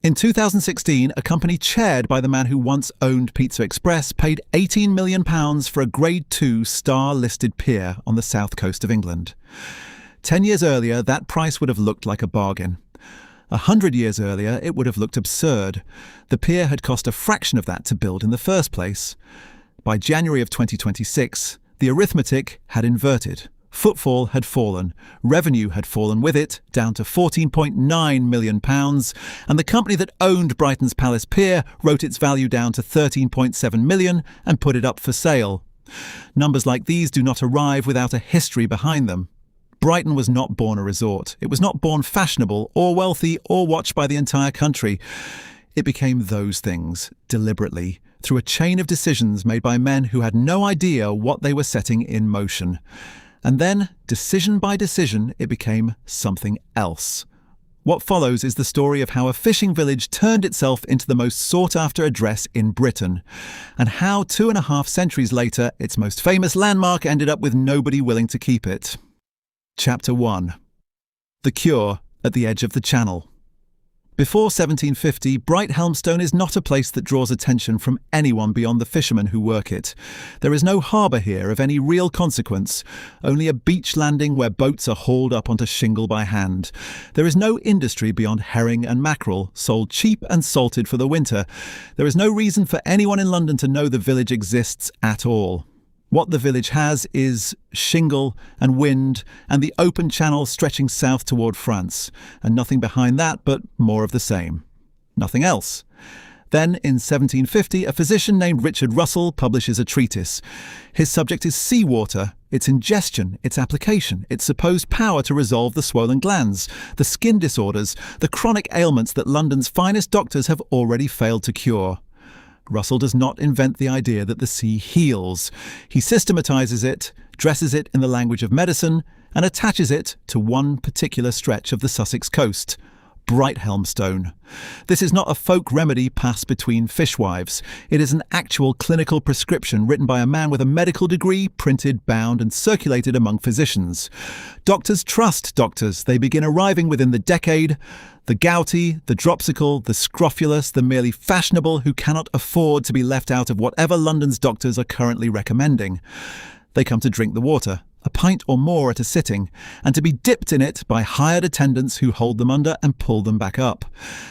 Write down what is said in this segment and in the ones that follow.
In 2016, a company chaired by the man who once owned Pizza Express paid £18 million for a Grade 2 star-listed pier on the south coast of England. 10 years earlier, that price would have looked like a bargain. 100 years earlier, it would have looked absurd. The pier had cost a fraction of that to build in the first place. By January of 2026, the arithmetic had inverted. Footfall had fallen, revenue had fallen with it, down to £14.9 million, and the company that owned Brighton's Palace Pier wrote its value down to £13.7 million and put it up for sale. Numbers like these do not arrive without a history behind them. Brighton was not born a resort. It was not born fashionable or wealthy or watched by the entire country. It became those things, deliberately, through a chain of decisions made by men who had no idea what they were setting in motion. And then, decision by decision, it became something else. What follows is the story of how a fishing village turned itself into the most sought-after address in Britain, and how 2.5 centuries later, its most famous landmark ended up with nobody willing to keep it. Chapter 1. The Cure at the Edge of the Channel. Before 1750, Brighthelmstone is not a place that draws attention from anyone beyond the fishermen who work it. There is no harbour here of any real consequence, only a beach landing where boats are hauled up onto shingle by hand. There is no industry beyond herring and mackerel, sold cheap and salted for the winter. There is no reason for anyone in London to know the village exists at all. What the village has is shingle and wind and the open channel stretching south toward France, and nothing behind that but more of the same. Nothing else. Then, in 1750, a physician named Richard Russell publishes a treatise. His subject is seawater, its ingestion, its application, its supposed power to resolve the swollen glands, the skin disorders, the chronic ailments that London's finest doctors have already failed to cure. Russell does not invent the idea that the sea heals. He systematizes it, dresses it in the language of medicine, and attaches it to one particular stretch of the Sussex coast, Brighthelmstone. This is not a folk remedy passed between fishwives. It is an actual clinical prescription written by a man with a medical degree, printed, bound, and circulated among physicians. Doctors trust doctors. They begin arriving within the decade. The gouty, the dropsical, the scrofulous, the merely fashionable who cannot afford to be left out of whatever London's doctors are currently recommending. They come to drink the water, a pint or more at a sitting, and to be dipped in it by hired attendants who hold them under and pull them back up.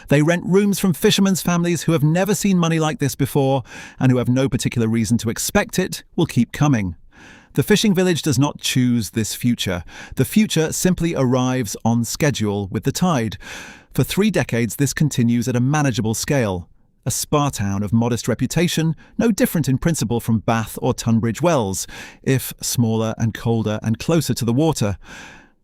They rent rooms from fishermen's families who have never seen money like this before, and who have no particular reason to expect it will keep coming. The fishing village does not choose this future. The future simply arrives on schedule with the tide. For 3 decades, this continues at a manageable scale. A spa town of modest reputation, no different in principle from Bath or Tunbridge Wells, if smaller and colder and closer to the water.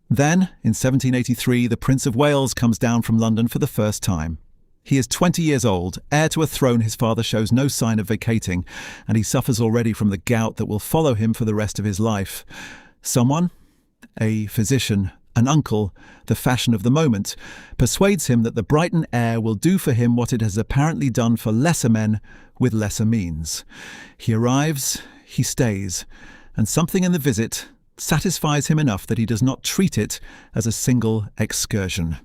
Then, in 1783, the Prince of Wales comes down from London for the first time. He is 20 years old, heir to a throne his father shows no sign of vacating, and he suffers already from the gout that will follow him for the rest of his life. Someone, a physician, an uncle, the fashion of the moment, persuades him that the Brighton air will do for him what it has apparently done for lesser men with lesser means. He arrives, he stays, and something in the visit satisfies him enough that he does not treat it as a single excursion.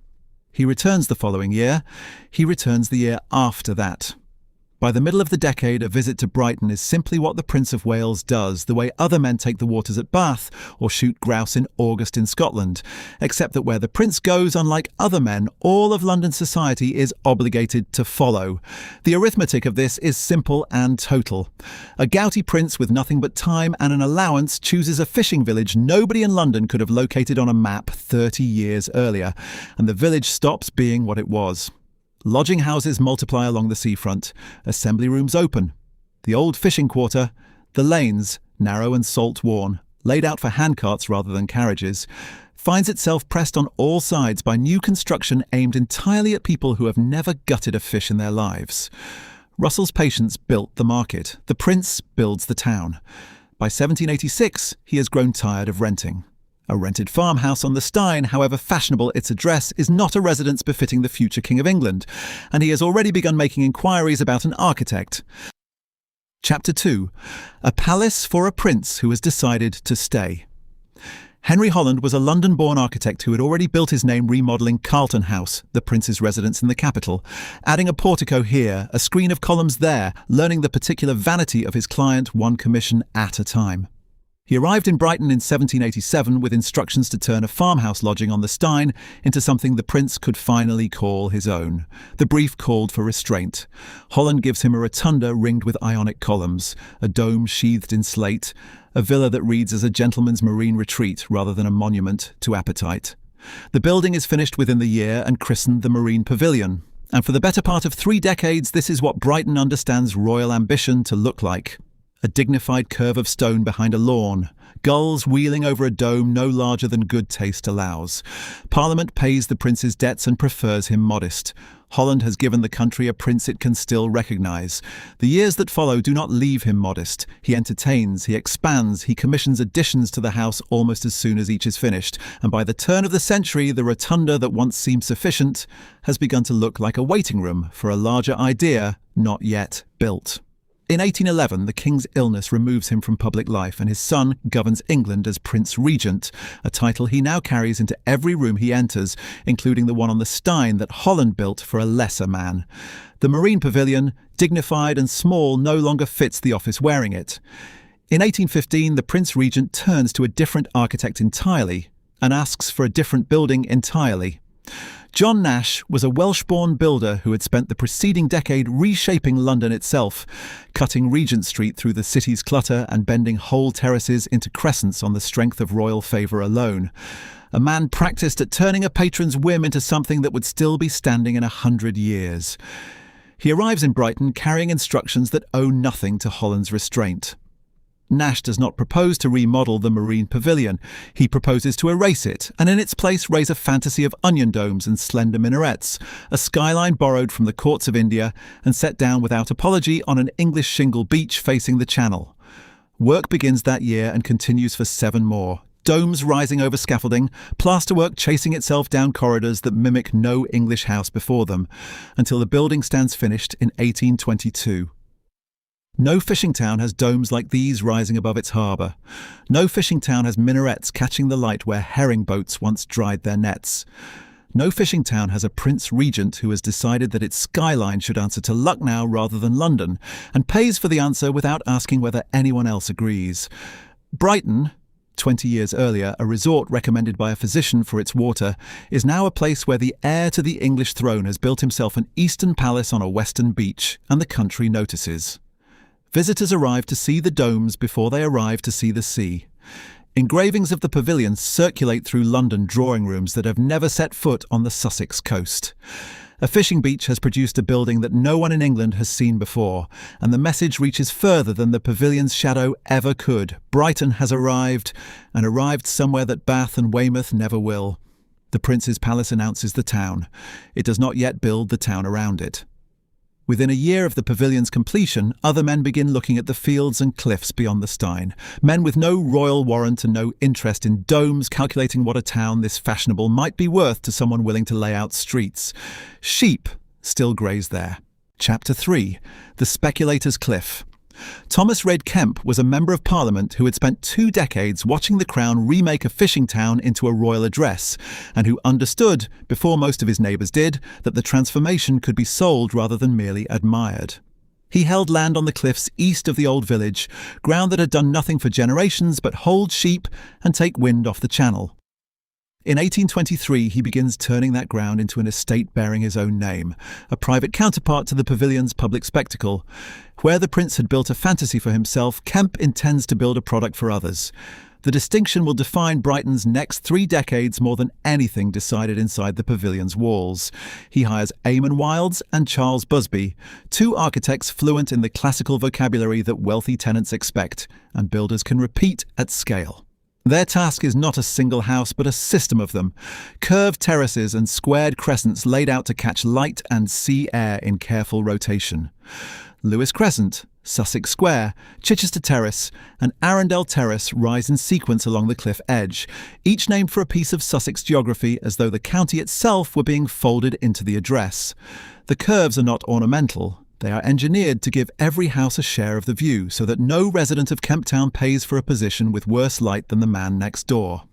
He returns the following year. He returns the year after that. By the middle of the decade, a visit to Brighton is simply what the Prince of Wales does, the way other men take the waters at Bath or shoot grouse in August in Scotland, except that where the Prince goes, unlike other men, all of London society is obligated to follow. The arithmetic of this is simple and total. A gouty prince with nothing but time and an allowance chooses a fishing village nobody in London could have located on a map 30 years earlier, and the village stops being what it was. Lodging houses multiply along the seafront, assembly rooms open. The old fishing quarter, the lanes, narrow and salt-worn, laid out for handcarts rather than carriages, finds itself pressed on all sides by new construction aimed entirely at people who have never gutted a fish in their lives. Russell's patients built the market. The Prince builds the town. By 1786, he has grown tired of renting. A rented farmhouse on the Stein, however fashionable its address, is not a residence befitting the future King of England, and he has already begun making inquiries about an architect. Chapter 2. A palace for a prince who has decided to stay. Henry Holland was a London-born architect who had already built his name remodelling Carlton House, the Prince's residence in the capital, adding a portico here, a screen of columns there, learning the particular vanity of his client one commission at a time. He arrived in Brighton in 1787 with instructions to turn a farmhouse lodging on the Stein into something the Prince could finally call his own. The brief called for restraint. Holland gives him a rotunda ringed with Ionic columns, a dome sheathed in slate, a villa that reads as a gentleman's marine retreat rather than a monument to appetite. The building is finished within the year and christened the Marine Pavilion. And for the better part of 3 decades, this is what Brighton understands royal ambition to look like. A dignified curve of stone behind a lawn, gulls wheeling over a dome no larger than good taste allows. Parliament pays the Prince's debts and prefers him modest. Holland has given the country a prince it can still recognise. The years that follow do not leave him modest. He entertains, he expands, he commissions additions to the house almost as soon as each is finished, and by the turn of the century, the rotunda that once seemed sufficient has begun to look like a waiting room for a larger idea not yet built. In 1811, the king's illness removes him from public life and his son governs England as Prince Regent, a title he now carries into every room he enters, including the one on the Stein that Holland built for a lesser man. The Marine Pavilion, dignified and small, no longer fits the office wearing it. In 1815, the Prince Regent turns to a different architect entirely and asks for a different building entirely. John Nash was a Welsh-born builder who had spent the preceding decade reshaping London itself, cutting Regent Street through the city's clutter and bending whole terraces into crescents on the strength of royal favour alone. A man practised at turning a patron's whim into something that would still be standing in 100 years. He arrives in Brighton carrying instructions that owe nothing to Holland's restraint. Nash does not propose to remodel the Marine Pavilion. He proposes to erase it and in its place raise a fantasy of onion domes and slender minarets, a skyline borrowed from the courts of India and set down without apology on an English shingle beach facing the Channel. Work begins that year and continues for 7 more. Domes rising over scaffolding, plasterwork chasing itself down corridors that mimic no English house before them, until the building stands finished in 1822. No fishing town has domes like these rising above its harbour. No fishing town has minarets catching the light where herring boats once dried their nets. No fishing town has a Prince Regent who has decided that its skyline should answer to Lucknow rather than London, and pays for the answer without asking whether anyone else agrees. Brighton, 20 years earlier a resort recommended by a physician for its water, is now a place where the heir to the English throne has built himself an eastern palace on a western beach, and the country notices. Visitors arrive to see the domes before they arrive to see the sea. Engravings of the pavilion circulate through London drawing rooms that have never set foot on the Sussex coast. A fishing beach has produced a building that no one in England has seen before, and the message reaches further than the pavilion's shadow ever could. Brighton has arrived, and arrived somewhere that Bath and Weymouth never will. The Prince's Palace announces the town. It does not yet build the town around it. Within a year of the pavilion's completion, other men begin looking at the fields and cliffs beyond the Stein. Men with no royal warrant and no interest in domes, calculating what a town this fashionable might be worth to someone willing to lay out streets. Sheep still graze there. Chapter 3. The Speculator's Cliff. Thomas Reid Kemp was a Member of Parliament who had spent 2 decades watching the Crown remake a fishing town into a royal address, and who understood, before most of his neighbours did, that the transformation could be sold rather than merely admired. He held land on the cliffs east of the old village, ground that had done nothing for generations but hold sheep and take wind off the Channel. In 1823 he begins turning that ground into an estate bearing his own name, a private counterpart to the pavilion's public spectacle. Where the Prince had built a fantasy for himself, Kemp intends to build a product for others. The distinction will define Brighton's next 3 decades more than anything decided inside the pavilion's walls. He hires Eamon Wilds and Charles Busby, 2 architects fluent in the classical vocabulary that wealthy tenants expect, and builders can repeat at scale. Their task is not a single house, but a system of them. Curved terraces and squared crescents laid out to catch light and sea air in careful rotation. Lewes Crescent, Sussex Square, Chichester Terrace, and Arundel Terrace rise in sequence along the cliff edge, each named for a piece of Sussex geography as though the county itself were being folded into the address. The curves are not ornamental. They are engineered to give every house a share of the view, so that no resident of Kemp Town pays for a position with worse light than the man next door.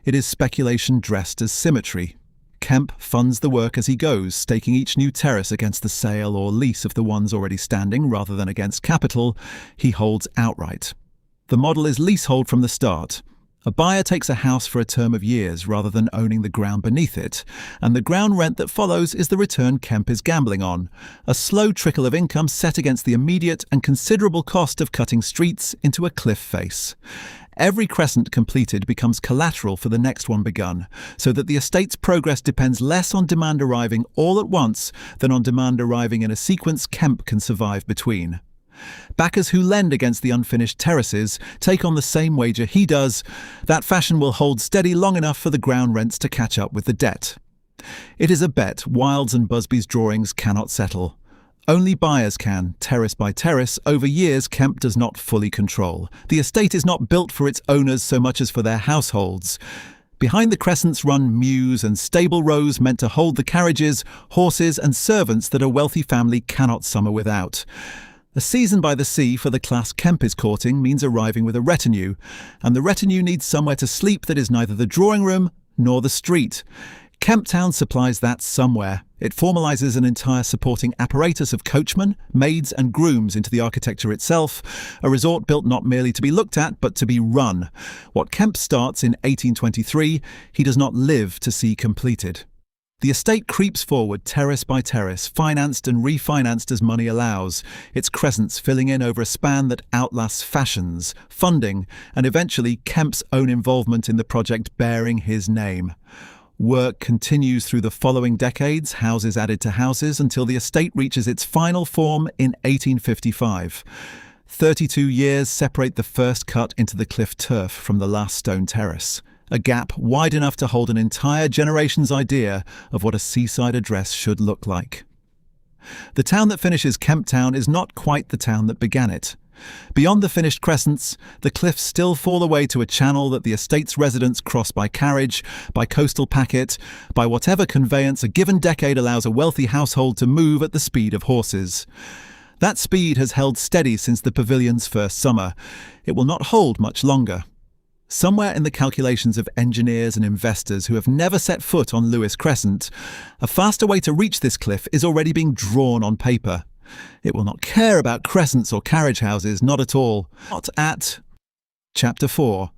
It is speculation dressed as symmetry. Kemp funds the work as he goes, staking each new terrace against the sale or lease of the ones already standing rather than against capital he holds outright. The model is leasehold from the start. A buyer takes a house for a term of years rather than owning the ground beneath it, and the ground rent that follows is the return Kemp is gambling on, a slow trickle of income set against the immediate and considerable cost of cutting streets into a cliff face. Every crescent completed becomes collateral for the next one begun, so that the estate's progress depends less on demand arriving all at once than on demand arriving in a sequence Kemp can survive between. Backers who lend against the unfinished terraces take on the same wager he does. That fashion will hold steady long enough for the ground rents to catch up with the debt. It is a bet Wilde's and Busby's drawings cannot settle. Only buyers can, terrace by terrace, over years Kemp does not fully control. The estate is not built for its owners so much as for their households. Behind the crescents run mews and stable rows meant to hold the carriages, horses and servants that a wealthy family cannot summer without. A season by the sea for the class Kemp is courting means arriving with a retinue, and the retinue needs somewhere to sleep that is neither the drawing room nor the street. Kemp Town supplies that somewhere. It formalises an entire supporting apparatus of coachmen, maids and grooms into the architecture itself, a resort built not merely to be looked at but to be run. What Kemp starts in 1823, he does not live to see completed. The estate creeps forward terrace by terrace, financed and refinanced as money allows, its crescents filling in over a span that outlasts fashions, funding, and eventually Kemp's own involvement in the project bearing his name. Work continues through the following decades, houses added to houses, until the estate reaches its final form in 1855. 32 years separate the first cut into the cliff turf from the last stone terrace. A gap wide enough to hold an entire generation's idea of what a seaside address should look like. The town that finishes Kemp Town is not quite the town that began it. Beyond the finished crescents, the cliffs still fall away to a channel that the estate's residents cross by carriage, by coastal packet, by whatever conveyance a given decade allows a wealthy household to move at the speed of horses. That speed has held steady since the pavilion's first summer. It will not hold much longer. Somewhere in the calculations of engineers and investors who have never set foot on Lewis Crescent, a faster way to reach this cliff is already being drawn on paper. It will not care about crescents or carriage houses, not at all. Not at Chapter 4.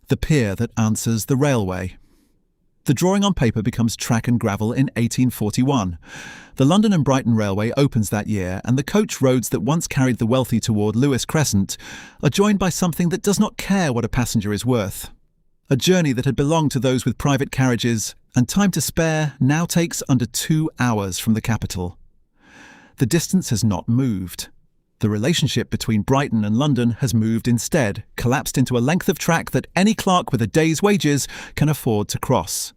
The pier that answers the railway. The drawing on paper becomes track and gravel in 1841. The London and Brighton Railway opens that year, and the coach roads that once carried the wealthy toward Lewis Crescent are joined by something that does not care what a passenger is worth. A journey that had belonged to those with private carriages and time to spare now takes under 2 hours from the capital. The distance has not moved. The relationship between Brighton and London has moved instead, collapsed into a length of track that any clerk with a day's wages can afford to cross.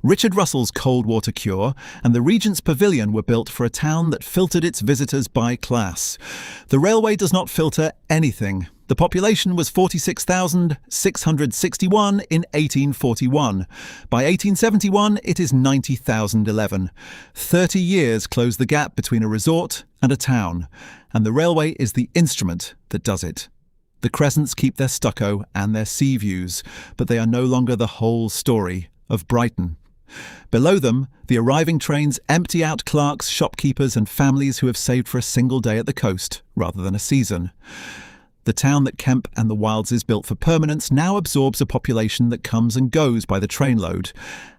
Richard Russell's cold water cure and the Regent's Pavilion were built for a town that filtered its visitors by class. The railway does not filter anything. The population was 46,661 in 1841. By 1871, it is 90,011. 30 years close the gap between a resort and a town, and the railway is the instrument that does it. The crescents keep their stucco and their sea views, but they are no longer the whole story of Brighton. Below them, the arriving trains empty out clerks, shopkeepers and families who have saved for a single day at the coast rather than a season. The town that Kemp and the Wildeses built for permanence now absorbs a population that comes and goes by the trainload,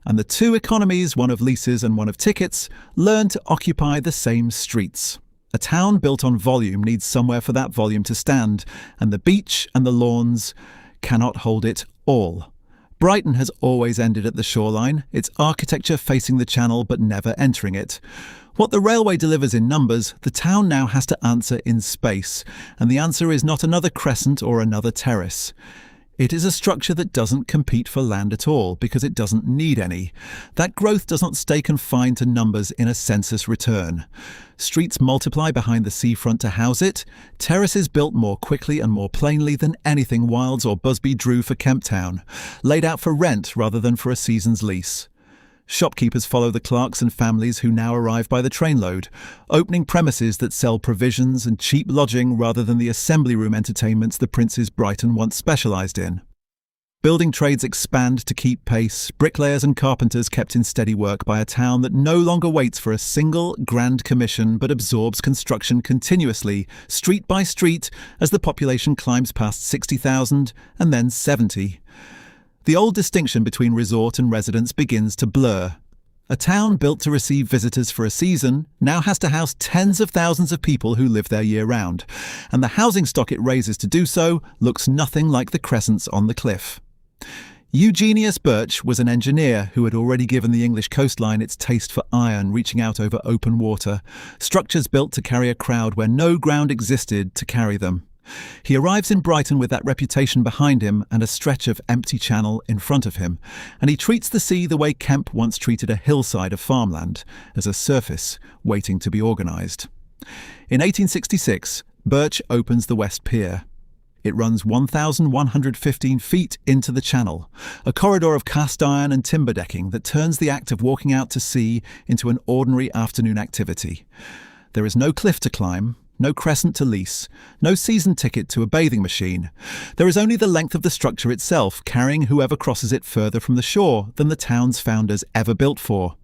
and the two economies, one of leases and one of tickets, learn to occupy the same streets. A town built on volume needs somewhere for that volume to stand, and the beach and the lawns cannot hold it all. Brighton has always ended at the shoreline, its architecture facing the channel but never entering it. What the railway delivers in numbers, the town now has to answer in space, and the answer is not another crescent or another terrace. It is a structure that doesn't compete for land at all, because it doesn't need any. That growth does not stay confined to numbers in a census return. Streets multiply behind the seafront to house it, terraces built more quickly and more plainly than anything Wildes or Busby drew for Kemp Town, laid out for rent rather than for a season's lease. Shopkeepers follow the clerks and families who now arrive by the trainload, opening premises that sell provisions and cheap lodging rather than the assembly room entertainments the princes Brighton once specialised in. Building trades expand to keep pace, bricklayers and carpenters kept in steady work by a town that no longer waits for a single grand commission but absorbs construction continuously, street by street, as the population climbs past 60,000 and then 70. The old distinction between resort and residence begins to blur. A town built to receive visitors for a season now has to house tens of thousands of people who live there year-round, and the housing stock it raises to do so looks nothing like the crescents on the cliff. Eugenius Birch was an engineer who had already given the English coastline its taste for iron, reaching out over open water, structures built to carry a crowd where no ground existed to carry them. He arrives in Brighton with that reputation behind him and a stretch of empty channel in front of him, and he treats the sea the way Kemp once treated a hillside of farmland, as a surface waiting to be organised. In 1866, Birch opens the West Pier. It runs 1,115 feet into the channel, a corridor of cast iron and timber decking that turns the act of walking out to sea into an ordinary afternoon activity. There is no cliff to climb, no crescent to lease, no season ticket to a bathing machine. There is only the length of the structure itself, carrying whoever crosses it further from the shore than the town's founders ever built for.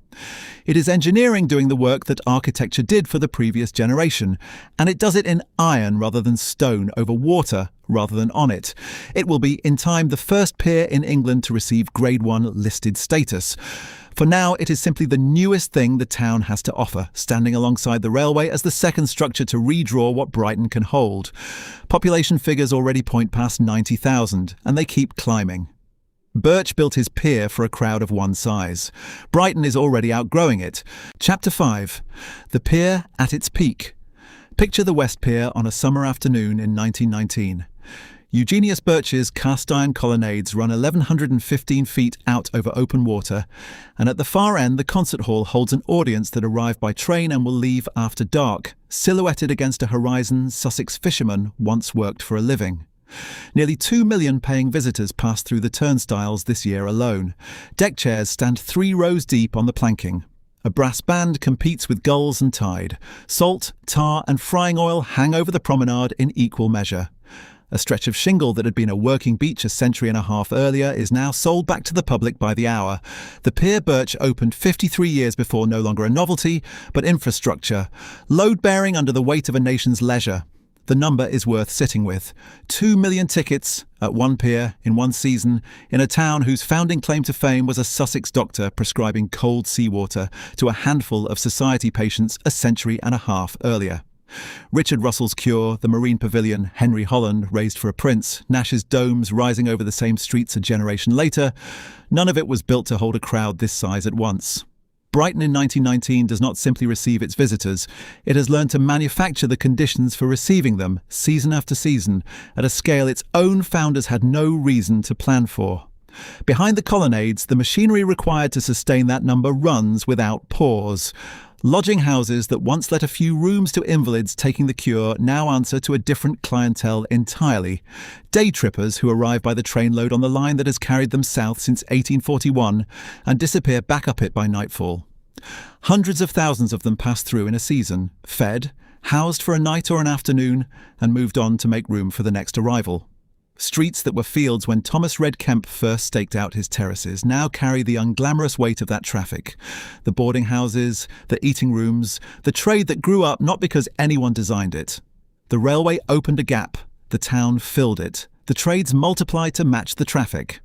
It is engineering doing the work that architecture did for the previous generation, and it does it in iron rather than stone, over water rather than on it. It will be, in time, the first pier in England to receive Grade 1 listed status. For now, it is simply the newest thing the town has to offer, standing alongside the railway as the second structure to redraw what Brighton can hold. Population figures already point past 90,000, and they keep climbing. Birch built his pier for a crowd of one size. Brighton is already outgrowing it. Chapter 5. The pier at its peak. Picture the West Pier on a summer afternoon in 1919. Eugenius Birch's cast-iron colonnades run 1,115 feet out over open water, and at the far end the concert hall holds an audience that arrive by train and will leave after dark, silhouetted against a horizon Sussex fishermen once worked for a living. Nearly 2 million paying visitors pass through the turnstiles this year alone. Deck chairs stand 3 rows deep on the planking. A brass band competes with gulls and tide. Salt, tar and frying oil hang over the promenade in equal measure. A stretch of shingle that had been a working beach a century and a half earlier is now sold back to the public by the hour. The Pier Birch opened 53 years before, no longer a novelty, but infrastructure, load-bearing under the weight of a nation's leisure. The number is worth sitting with. 2 million tickets at one pier in one season in a town whose founding claim to fame was a Sussex doctor prescribing cold seawater to a handful of society patients a century and a half earlier. Richard Russell's Cure, the Marine Pavilion, Henry Holland raised for a prince, Nash's domes rising over the same streets a generation later, none of it was built to hold a crowd this size at once. Brighton in 1919 does not simply receive its visitors, it has learned to manufacture the conditions for receiving them, season after season, at a scale its own founders had no reason to plan for. Behind the colonnades, the machinery required to sustain that number runs without pause. Lodging houses that once let a few rooms to invalids taking the cure now answer to a different clientele entirely. Day trippers who arrive by the trainload on the line that has carried them south since 1841 and disappear back up it by nightfall. Hundreds of thousands of them pass through in a season, fed, housed for a night or an afternoon, and moved on to make room for the next arrival. Streets that were fields when Thomas Red Kemp first staked out his terraces now carry the unglamorous weight of that traffic. The boarding houses, the eating rooms, the trade that grew up not because anyone designed it. The railway opened a gap, the town filled it. The trades multiplied to match the traffic.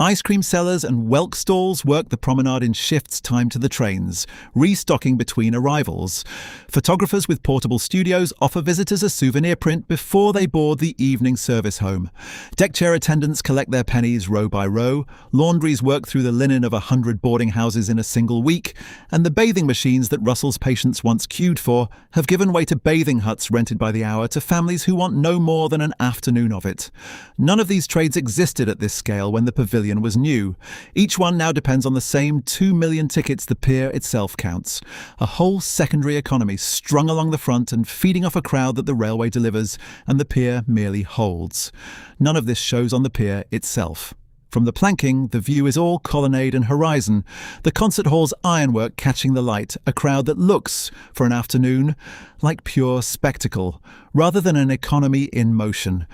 Ice cream sellers and whelk stalls work the promenade in shifts timed to the trains, restocking between arrivals. Photographers with portable studios offer visitors a souvenir print before they board the evening service home. Deck chair attendants collect their pennies row by row, laundries work through the linen of 100 boarding houses in a single week, and the bathing machines that Russell's patients once queued for have given way to bathing huts rented by the hour to families who want no more than an afternoon of it. None of these trades existed at this scale when the pavilion was new. Each one now depends on the same 2 million tickets the pier itself counts. A whole secondary economy strung along the front and feeding off a crowd that the railway delivers and the pier merely holds. None of this shows on the pier itself. From the planking, the view is all colonnade and horizon, the concert hall's ironwork catching the light, a crowd that looks, for an afternoon, like pure spectacle, rather than an economy in motion.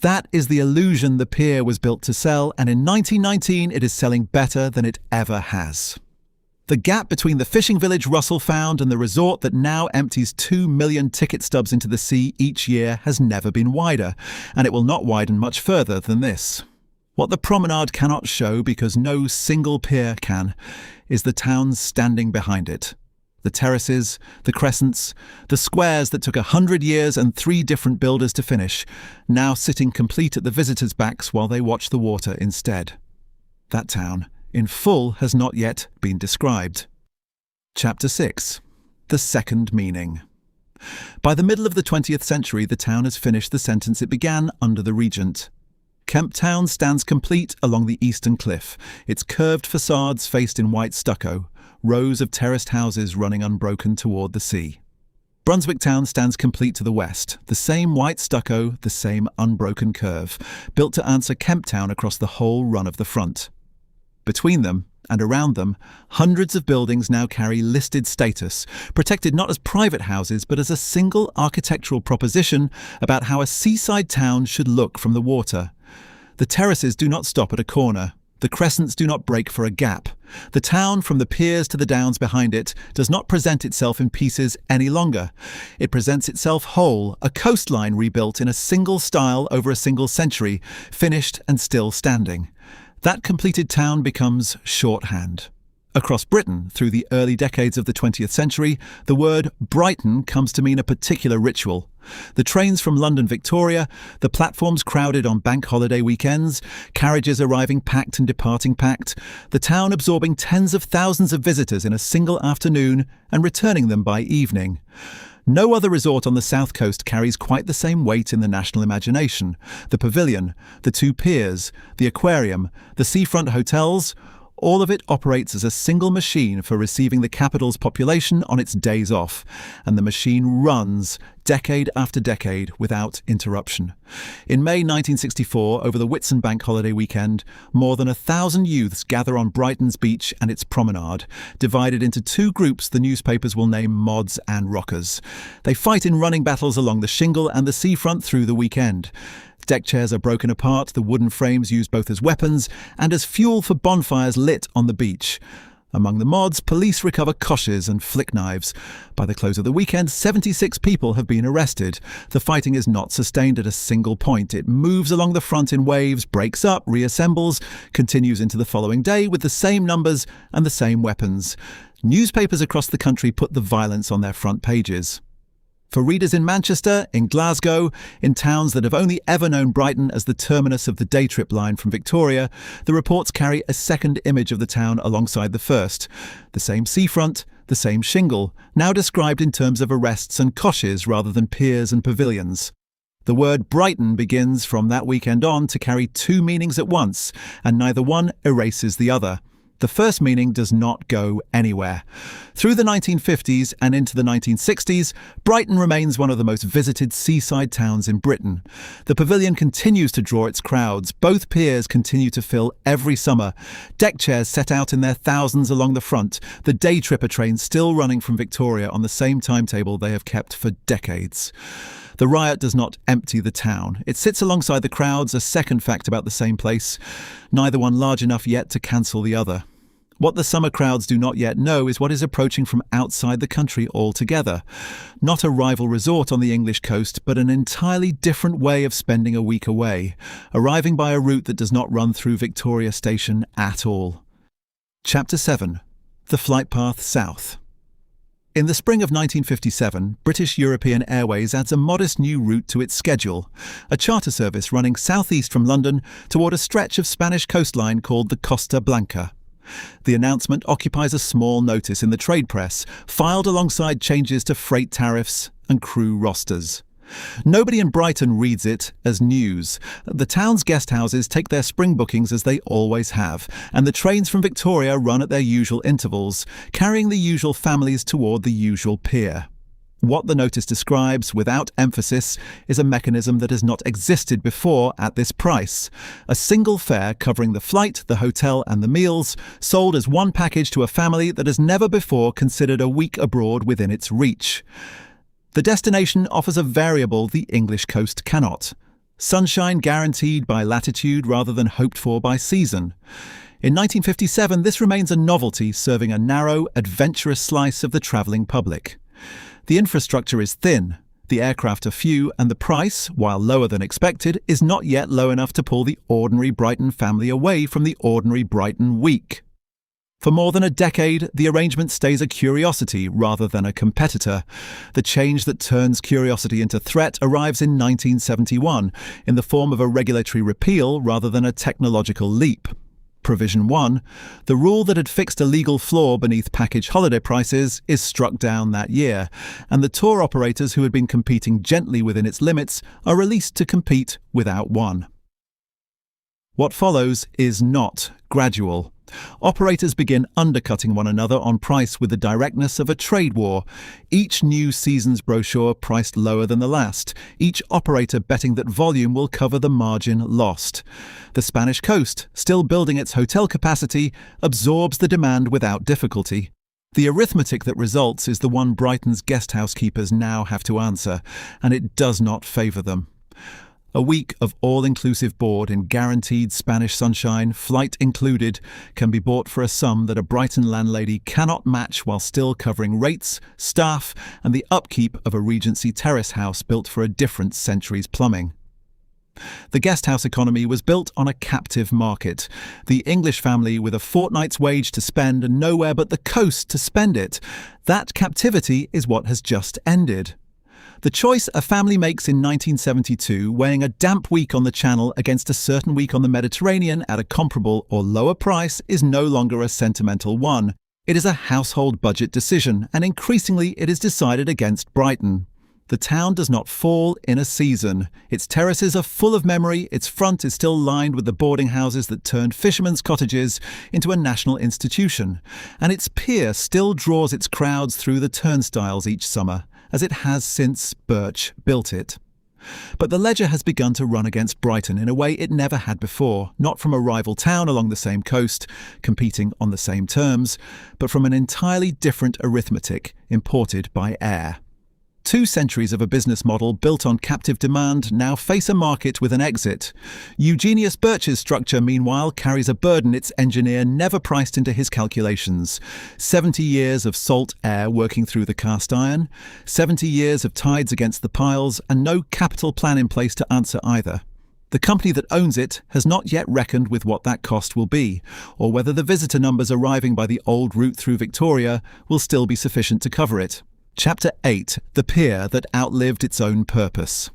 That is the illusion the pier was built to sell, and in 1919 it is selling better than it ever has. The gap between the fishing village Russell found and the resort that now empties 2 million ticket stubs into the sea each year has never been wider, and it will not widen much further than this. What the promenade cannot show, because no single pier can, is the towns standing behind it. The terraces, the crescents, the squares that took 100 years and 3 different builders to finish, now sitting complete at the visitors' backs while they watch the water instead. That town, in full, has not yet been described. Chapter 6. The Second Meaning. By the middle of the 20th century, the town has finished the sentence it began under the Regent. Kemp Town stands complete along the eastern cliff, its curved facades faced in white stucco, rows of terraced houses running unbroken toward the sea. Brunswick Town stands complete to the west, the same white stucco, the same unbroken curve, built to answer Kemp Town across the whole run of the front. Between them and around them, hundreds of buildings now carry listed status, protected not as private houses but as a single architectural proposition about how a seaside town should look from the water. The terraces do not stop at a corner. The crescents do not break for a gap. The town, from the piers to the downs behind it, does not present itself in pieces any longer. It presents itself whole, a coastline rebuilt in a single style over a single century, finished and still standing. That completed town becomes shorthand. Across Britain, through the early decades of the 20th century, the word Brighton comes to mean a particular ritual. The trains from London Victoria, the platforms crowded on bank holiday weekends, carriages arriving packed and departing packed, the town absorbing tens of thousands of visitors in a single afternoon and returning them by evening. No other resort on the south coast carries quite the same weight in the national imagination. The pavilion, the 2 piers, the aquarium, the seafront hotels, all of it operates as a single machine for receiving the capital's population on its days off, and the machine runs decade after decade without interruption. In May 1964, over the Whitsun bank holiday weekend, more than 1,000 youths gather on Brighton's beach and its promenade, divided into 2 groups the newspapers will name mods and rockers. They fight in running battles along the shingle and the seafront through the weekend. Deck chairs are broken apart, the wooden frames used both as weapons and as fuel for bonfires lit on the beach. Among the mods, police recover koshes and flick knives. By the close of the weekend, 76 people have been arrested. The fighting is not sustained at a single point. It moves along the front in waves, breaks up, reassembles, continues into the following day with the same numbers and the same weapons. Newspapers across the country put the violence on their front pages. For readers in Manchester, in Glasgow, in towns that have only ever known Brighton as the terminus of the day trip line from Victoria, the reports carry a second image of the town alongside the first. The same seafront, the same shingle, now described in terms of arrests and koshes rather than piers and pavilions. The word Brighton begins from that weekend on to carry 2 meanings at once, and neither one erases the other. The first meaning does not go anywhere. Through the 1950s and into the 1960s, Brighton remains one of the most visited seaside towns in Britain. The pavilion continues to draw its crowds. Both piers continue to fill every summer. Deck chairs set out in their thousands along the front. The day tripper trains still running from Victoria on the same timetable they have kept for decades. The riot does not empty the town. It sits alongside the crowds, a second fact about the same place, neither one large enough yet to cancel the other. What the summer crowds do not yet know is what is approaching from outside the country altogether. Not a rival resort on the English coast, but an entirely different way of spending a week away, arriving by a route that does not run through Victoria Station at all. Chapter 7. The Flight Path South. In the spring of 1957, British European Airways adds a modest new route to its schedule, a charter service running southeast from London toward a stretch of Spanish coastline called the Costa Blanca. The announcement occupies a small notice in the trade press, filed alongside changes to freight tariffs and crew rosters. Nobody in Brighton reads it as news. The town's guest houses take their spring bookings as they always have, and the trains from Victoria run at their usual intervals, carrying the usual families toward the usual pier. What the notice describes, without emphasis, is a mechanism that has not existed before at this price. A single fare covering the flight, the hotel and the meals, sold as one package to a family that has never before considered a week abroad within its reach. The destination offers a variable the English coast cannot. Sunshine guaranteed by latitude rather than hoped for by season. In 1957, this remains a novelty, serving a narrow, adventurous slice of the travelling public. The infrastructure is thin, the aircraft are few, and the price, while lower than expected, is not yet low enough to pull the ordinary Brighton family away from the ordinary Brighton week. For more than a decade, the arrangement stays a curiosity rather than a competitor. The change that turns curiosity into threat arrives in 1971, in the form of a regulatory repeal rather than a technological leap. Provision 1, the rule that had fixed a legal floor beneath package holiday prices, is struck down that year, and the tour operators who had been competing gently within its limits are released to compete without one. What follows is not gradual. Operators begin undercutting one another on price with the directness of a trade war, each new season's brochure priced lower than the last, each operator betting that volume will cover the margin lost. The Spanish coast, still building its hotel capacity, absorbs the demand without difficulty. The arithmetic that results is the one Brighton's guest housekeepers now have to answer, and it does not favour them. A week of all-inclusive board in guaranteed Spanish sunshine, flight included, can be bought for a sum that a Brighton landlady cannot match while still covering rates, staff, and the upkeep of a Regency terrace house built for a different century's plumbing. The guesthouse economy was built on a captive market. The English family with a fortnight's wage to spend and nowhere but the coast to spend it. That captivity is what has just ended. The choice a family makes in 1972, weighing a damp week on the Channel against a certain week on the Mediterranean at a comparable or lower price, is no longer a sentimental one. It is a household budget decision, and increasingly it is decided against Brighton. The town does not fall in a season. Its terraces are full of memory, its front is still lined with the boarding houses that turned fishermen's cottages into a national institution, and its pier still draws its crowds through the turnstiles each summer, as it has since Birch built it. But the ledger has begun to run against Brighton in a way it never had before, not from a rival town along the same coast, competing on the same terms, but from an entirely different arithmetic imported by air. 2 centuries of a business model built on captive demand now face a market with an exit. Eugenius Birch's structure, meanwhile, carries a burden its engineer never priced into his calculations. 70 years of salt air working through the cast iron, 70 years of tides against the piles, and no capital plan in place to answer either. The company that owns it has not yet reckoned with what that cost will be, or whether the visitor numbers arriving by the old route through Victoria will still be sufficient to cover it. Chapter 8, The Pier That Outlived Its Own Purpose.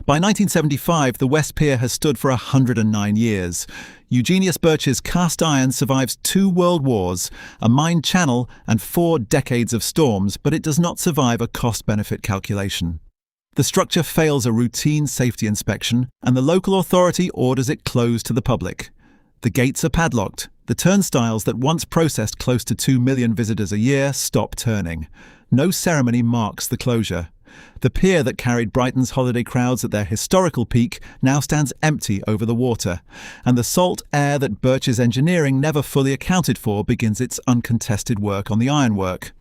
By 1975, the West Pier has stood for 109 years. Eugenius Birch's cast iron survives 2 world wars, a mined channel, and 4 decades of storms, but it does not survive a cost-benefit calculation. The structure fails a routine safety inspection, and the local authority orders it closed to the public. The gates are padlocked. The turnstiles that once processed close to 2 million visitors a year stop turning. No ceremony marks the closure. The pier that carried Brighton's holiday crowds at their historical peak now stands empty over the water, and the salt air that Birch's engineering never fully accounted for begins its uncontested work on the ironwork.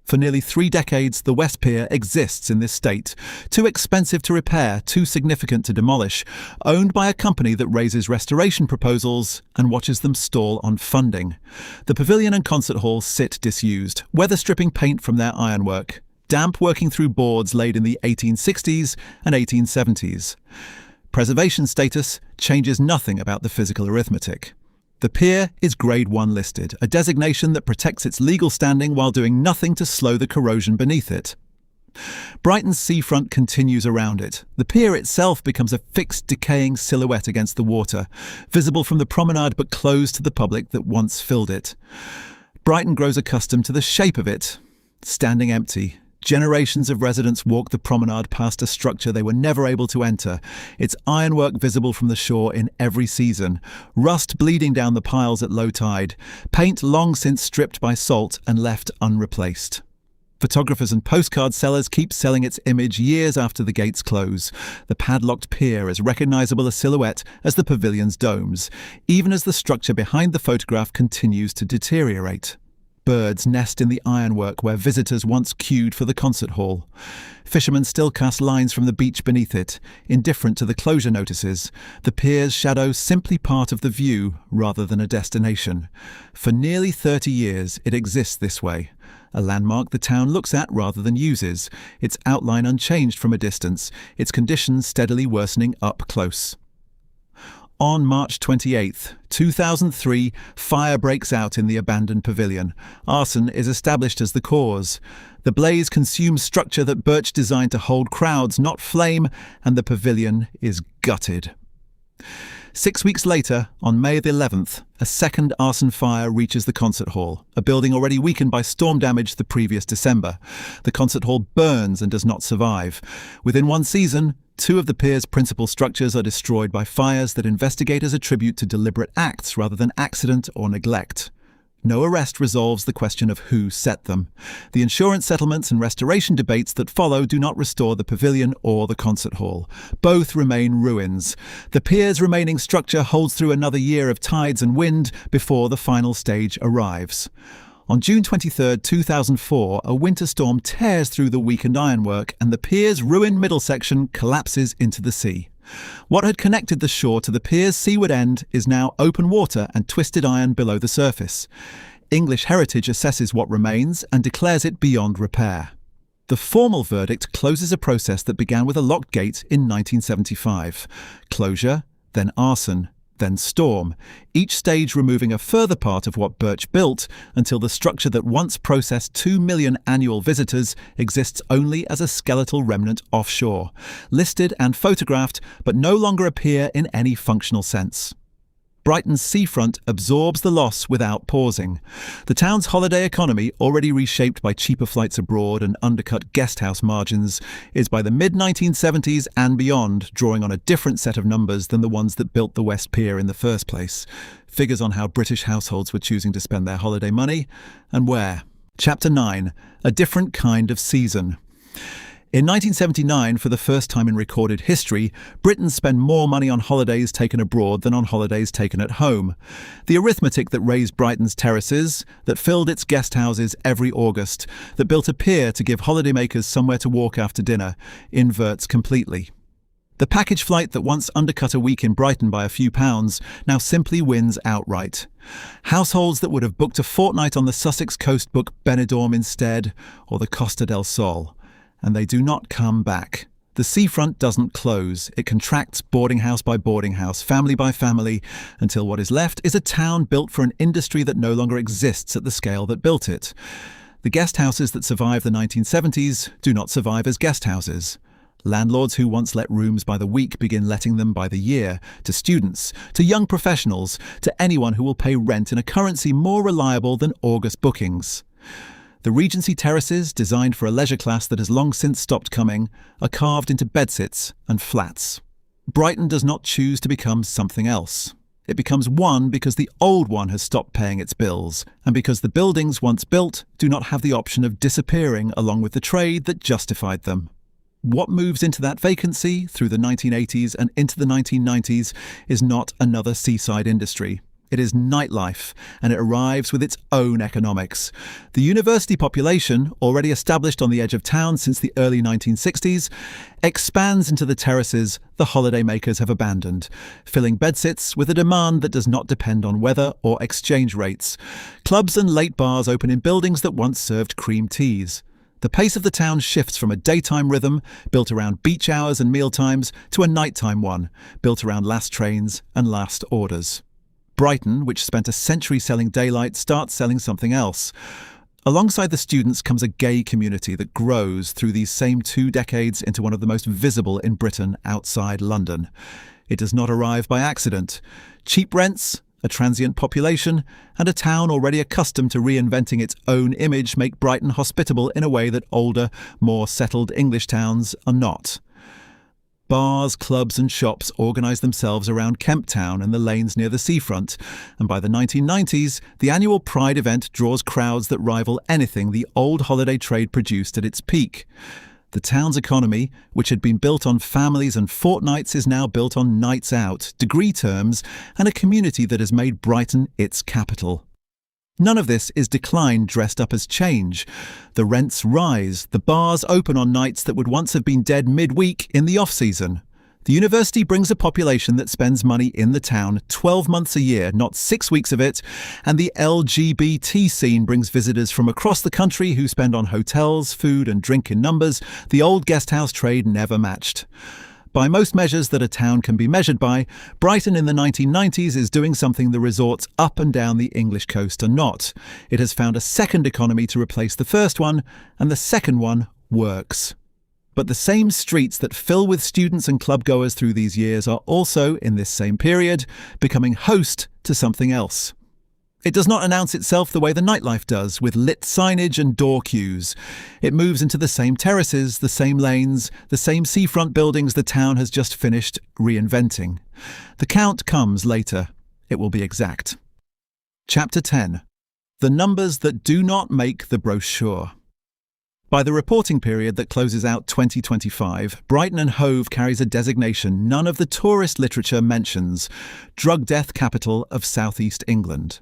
For nearly 3 decades, the West Pier exists in this state, too expensive to repair, too significant to demolish, owned by a company that raises restoration proposals and watches them stall on funding. The pavilion and concert hall sit disused, weather-stripping paint from their ironwork, damp working through boards laid in the 1860s and 1870s. Preservation status changes nothing about the physical arithmetic. The pier is Grade 1 listed, a designation that protects its legal standing while doing nothing to slow the corrosion beneath it. Brighton's seafront continues around it. The pier itself becomes a fixed, decaying silhouette against the water, visible from the promenade but closed to the public that once filled it. Brighton grows accustomed to the shape of it, standing empty. Generations of residents walk the promenade past a structure they were never able to enter, its ironwork visible from the shore in every season, rust bleeding down the piles at low tide, paint long since stripped by salt and left unreplaced. Photographers and postcard sellers keep selling its image years after the gates close. The padlocked pier is recognizable a silhouette as the pavilion's domes, even as the structure behind the photograph continues to deteriorate. Birds nest in the ironwork where visitors once queued for the concert hall. Fishermen still cast lines from the beach beneath it, indifferent to the closure notices, the pier's shadow simply part of the view rather than a destination. For nearly 30 years, it exists this way. A landmark the town looks at rather than uses, its outline unchanged from a distance, its conditions steadily worsening up close. On March 28, 2003, fire breaks out in the abandoned pavilion. Arson is established as the cause. The blaze consumes structure that Birch designed to hold crowds, not flame, and the pavilion is gutted. 6 weeks later, on May the 11th, a second arson fire reaches the concert hall, a building already weakened by storm damage the previous December. The concert hall burns and does not survive. Within one season, 2 of the pier's principal structures are destroyed by fires that investigators attribute to deliberate acts rather than accident or neglect. No arrest resolves the question of who set them. The insurance settlements and restoration debates that follow do not restore the pavilion or the concert hall. Both remain ruins. The pier's remaining structure holds through another year of tides and wind before the final stage arrives. On June 23, 2004, a winter storm tears through the weakened ironwork and the pier's ruined middle section collapses into the sea. What had connected the shore to the pier's seaward end is now open water and twisted iron below the surface. English Heritage assesses what remains and declares it beyond repair. The formal verdict closes a process that began with a locked gate in 1975. Closure, then arson, then storm, each stage removing a further part of what Birch built until the structure that once processed 2 million annual visitors exists only as a skeletal remnant offshore, listed and photographed but no longer appear in any functional sense. Brighton's seafront absorbs the loss without pausing. The town's holiday economy, already reshaped by cheaper flights abroad and undercut guesthouse margins, is by the mid-1970s and beyond drawing on a different set of numbers than the ones that built the West Pier in the first place. Figures on how British households were choosing to spend their holiday money and where. Chapter 9. A different kind of season. In 1979, for the first time in recorded history, Britons spent more money on holidays taken abroad than on holidays taken at home. The arithmetic that raised Brighton's terraces, that filled its guest houses every August, that built a pier to give holidaymakers somewhere to walk after dinner, inverts completely. The package flight that once undercut a week in Brighton by a few pounds now simply wins outright. Households that would have booked a fortnight on the Sussex coast book Benidorm instead, or the Costa del Sol. And they do not come back. The seafront doesn't close. It contracts boarding house by boarding house, family by family, until what is left is a town built for an industry that no longer exists at the scale that built it. The guest houses that survived the 1970s do not survive as guest houses. Landlords who once let rooms by the week begin letting them by the year, to students, to young professionals, to anyone who will pay rent in a currency more reliable than August bookings. The Regency terraces, designed for a leisure class that has long since stopped coming, are carved into bedsits and flats. Brighton does not choose to become something else. It becomes one because the old one has stopped paying its bills, and because the buildings once built do not have the option of disappearing along with the trade that justified them. What moves into that vacancy through the 1980s and into the 1990s is not another seaside industry. It is nightlife, and it arrives with its own economics. The university population, already established on the edge of town since the early 1960s, expands into the terraces the holidaymakers have abandoned, filling bedsits with a demand that does not depend on weather or exchange rates. Clubs and late bars open in buildings that once served cream teas. The pace of the town shifts from a daytime rhythm, built around beach hours and mealtimes, to a nighttime one, built around last trains and last orders. Brighton, which spent a century selling daylight, starts selling something else. Alongside the students comes a gay community that grows through these same 2 decades into one of the most visible in Britain outside London. It does not arrive by accident. Cheap rents, a transient population, and a town already accustomed to reinventing its own image make Brighton hospitable in a way that older, more settled English towns are not. bars, clubs and shops organised themselves around Kemp Town and the lanes near the seafront, and by the 1990s, the annual Pride event draws crowds that rival anything the old holiday trade produced at its peak. The town's economy, which had been built on families and fortnights, is now built on nights out, degree terms, and a community that has made Brighton its capital. None of this is decline dressed up as change. The rents rise, the bars open on nights that would once have been dead midweek in the off-season. The university brings a population that spends money in the town 12 months a year, not 6 weeks of it, and the LGBT scene brings visitors from across the country who spend on hotels, food and drink in numbers the old guesthouse trade never matched. By most measures that a town can be measured by, Brighton in the 1990s is doing something the resorts up and down the English coast are not. It has found a second economy to replace the first one, and the second one works. But the same streets that fill with students and clubgoers through these years are also, in this same period, becoming host to something else. It does not announce itself the way the nightlife does, with lit signage and door queues. It moves into the same terraces, the same lanes, the same seafront buildings the town has just finished reinventing. The count comes later. It will be exact. Chapter 10. The numbers that do not make the brochure. By the reporting period that closes out 2025, Brighton and Hove carries a designation none of the tourist literature mentions: drug death capital of southeast England.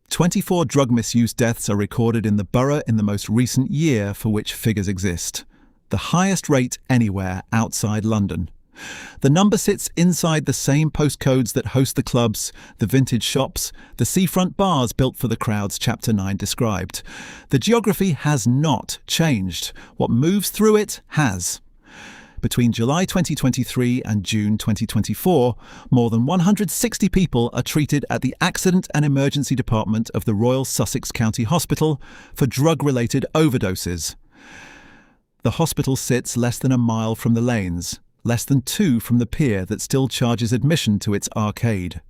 24 drug misuse deaths are recorded in the borough in the most recent year for which figures exist, the highest rate anywhere outside London. The number sits inside the same postcodes that host the clubs, the vintage shops, the seafront bars built for the crowds Chapter 9 described. The geography has not changed. What moves through it has. Between July 2023 and June 2024, more than 160 people are treated at the Accident and Emergency Department of the Royal Sussex County Hospital for drug-related overdoses. The hospital sits less than a mile from the lanes, less than 2 from the pier that still charges admission to its arcade.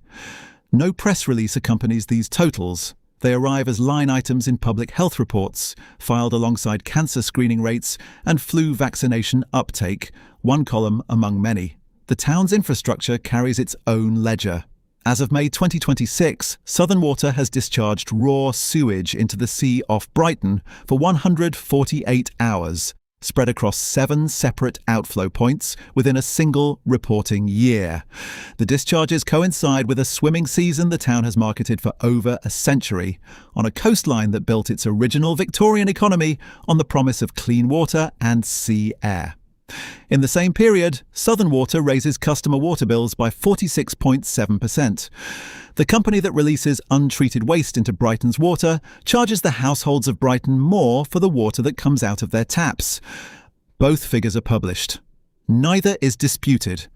No press release accompanies these totals. They arrive as line items in public health reports, filed alongside cancer screening rates and flu vaccination uptake, one column among many. The town's infrastructure carries its own ledger. As of May 2026, Southern Water has discharged raw sewage into the sea off Brighton for 148 hours. Spread across 7 separate outflow points within a single reporting year. The discharges coincide with a swimming season the town has marketed for over a century, on a coastline that built its original Victorian economy on the promise of clean water and sea air. In the same period, Southern Water raises customer water bills by 46.7%. The company that releases untreated waste into Brighton's water charges the households of Brighton more for the water that comes out of their taps. Both figures are published. Neither is disputed.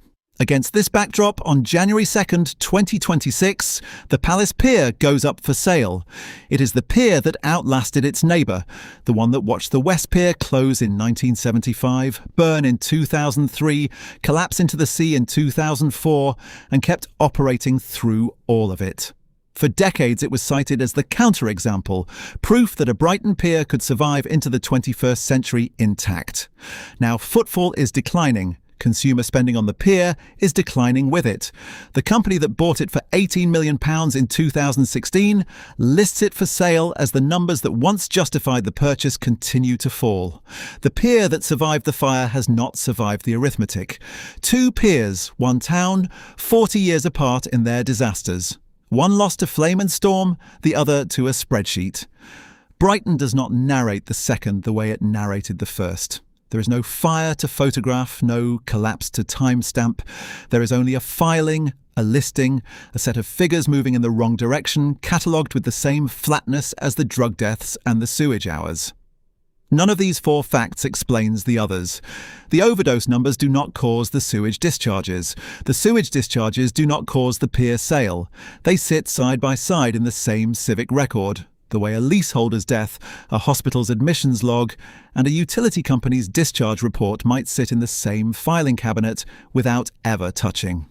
Against this backdrop, on January 2nd, 2026, the Palace Pier goes up for sale. It is the pier that outlasted its neighbour, the one that watched the West Pier close in 1975, burn in 2003, collapse into the sea in 2004, and kept operating through all of it. For decades it was cited as the counterexample, proof that a Brighton pier could survive into the 21st century intact. Now footfall is declining. Consumer spending on the pier is declining with it. The company that bought it for £18 million in 2016 lists it for sale as the numbers that once justified the purchase continue to fall. The pier that survived the fire has not survived the arithmetic. 2 piers, one town, 40 years apart in their disasters. One lost to flame and storm, the other to a spreadsheet. Brighton does not narrate the second the way it narrated the first. There is no fire to photograph, no collapse to timestamp. There is only a filing, a listing, a set of figures moving in the wrong direction, catalogued with the same flatness as the drug deaths and the sewage hours. None of these 4 facts explains the others. The overdose numbers do not cause the sewage discharges. The sewage discharges do not cause the pier sale. They sit side by side in the same civic record. The way a leaseholder's death, a hospital's admissions log, and a utility company's discharge report might sit in the same filing cabinet without ever touching.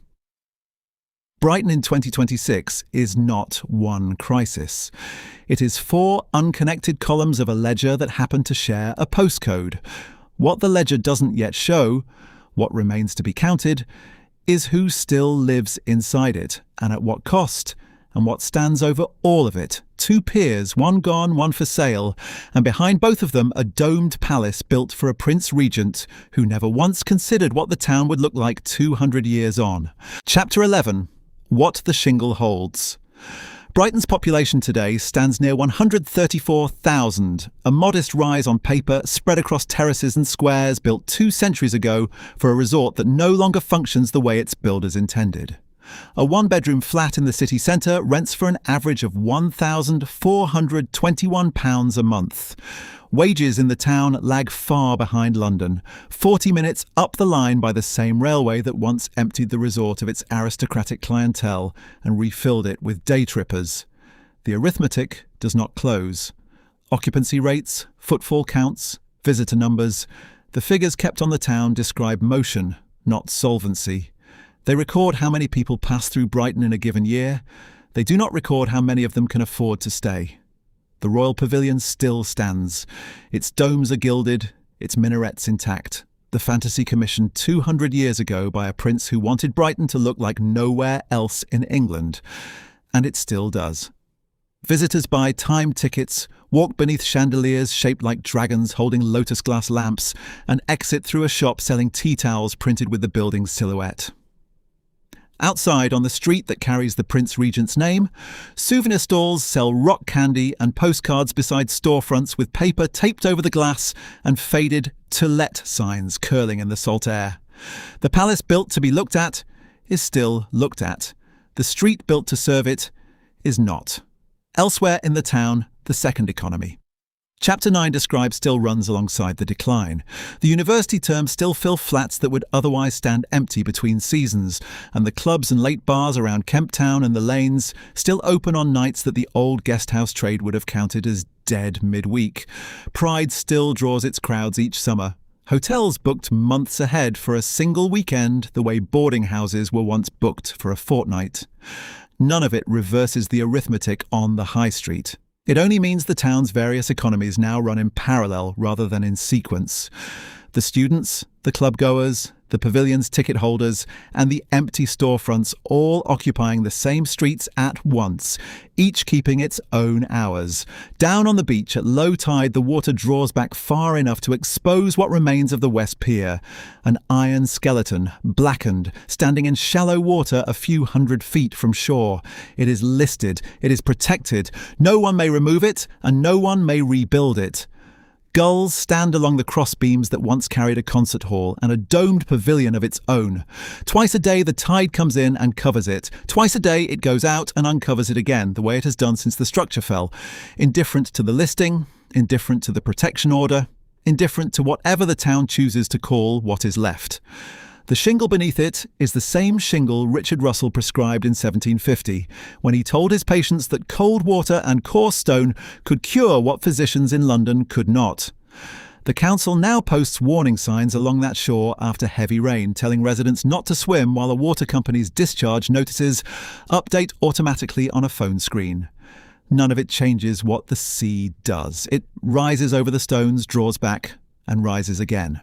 Brighton in 2026 is not one crisis. It is 4 unconnected columns of a ledger that happen to share a postcode. What the ledger doesn't yet show: What remains to be counted is who still lives inside it, and at what cost, and what stands over all of it. 2 piers, one gone, one for sale, and behind both of them a domed palace built for a prince regent who never once considered what the town would look like 200 years on. Chapter 11. What the Shingle Holds. Brighton's population today stands near 134,000, a modest rise on paper spread across terraces and squares built 2 centuries ago for a resort that no longer functions the way its builders intended. A 1-bedroom flat in the city centre rents for an average of £1,421 a month. Wages in the town lag far behind London, 40 minutes up the line by the same railway that once emptied the resort of its aristocratic clientele and refilled it with day trippers. The arithmetic does not close. Occupancy rates, footfall counts, visitor numbers, the figures kept on the town describe motion, not solvency. They record how many people pass through Brighton in a given year. They do not record how many of them can afford to stay. The Royal Pavilion still stands. Its domes are gilded, its minarets intact. The fantasy commissioned 200 years ago by a prince who wanted Brighton to look like nowhere else in England. And it still does. Visitors buy timed tickets, walk beneath chandeliers shaped like dragons holding lotus glass lamps, and exit through a shop selling tea towels printed with the building's silhouette. Outside, on the street that carries the Prince Regent's name, souvenir stalls sell rock candy and postcards beside storefronts with paper taped over the glass and faded "To Let" signs curling in the salt air. The palace built to be looked at is still looked at. The street built to serve it is not. Elsewhere in the town, the second economy. Chapter 9 describes still runs alongside the decline. The university terms still fill flats that would otherwise stand empty between seasons, and the clubs and late bars around Kemp Town and the lanes still open on nights that the old guesthouse trade would have counted as dead midweek. Pride still draws its crowds each summer. Hotels booked months ahead for a single weekend the way boarding houses were once booked for a fortnight. None of it reverses the arithmetic on the high street. It only means the town's various economies now run in parallel rather than in sequence. The students, the club-goers, the pavilion's ticket holders, and the empty storefronts all occupying the same streets at once, each keeping its own hours. Down on the beach at low tide, the water draws back far enough to expose what remains of the West Pier, an iron skeleton, blackened, standing in shallow water a few hundred feet from shore. It is listed, it is protected. No one may remove it, and no one may rebuild it. Gulls stand along the crossbeams that once carried a concert hall and a domed pavilion of its own. Twice a day the tide comes in and covers it. Twice a day it goes out and uncovers it again, the way it has done since the structure fell. Indifferent to the listing, indifferent to the protection order, indifferent to whatever the town chooses to call what is left. The shingle beneath it is the same shingle Richard Russell prescribed in 1750, when he told his patients that cold water and coarse stone could cure what physicians in London could not. The council now posts warning signs along that shore after heavy rain, telling residents not to swim while a water company's discharge notices update automatically on a phone screen. None of it changes what the sea does. It rises over the stones, draws back, and rises again.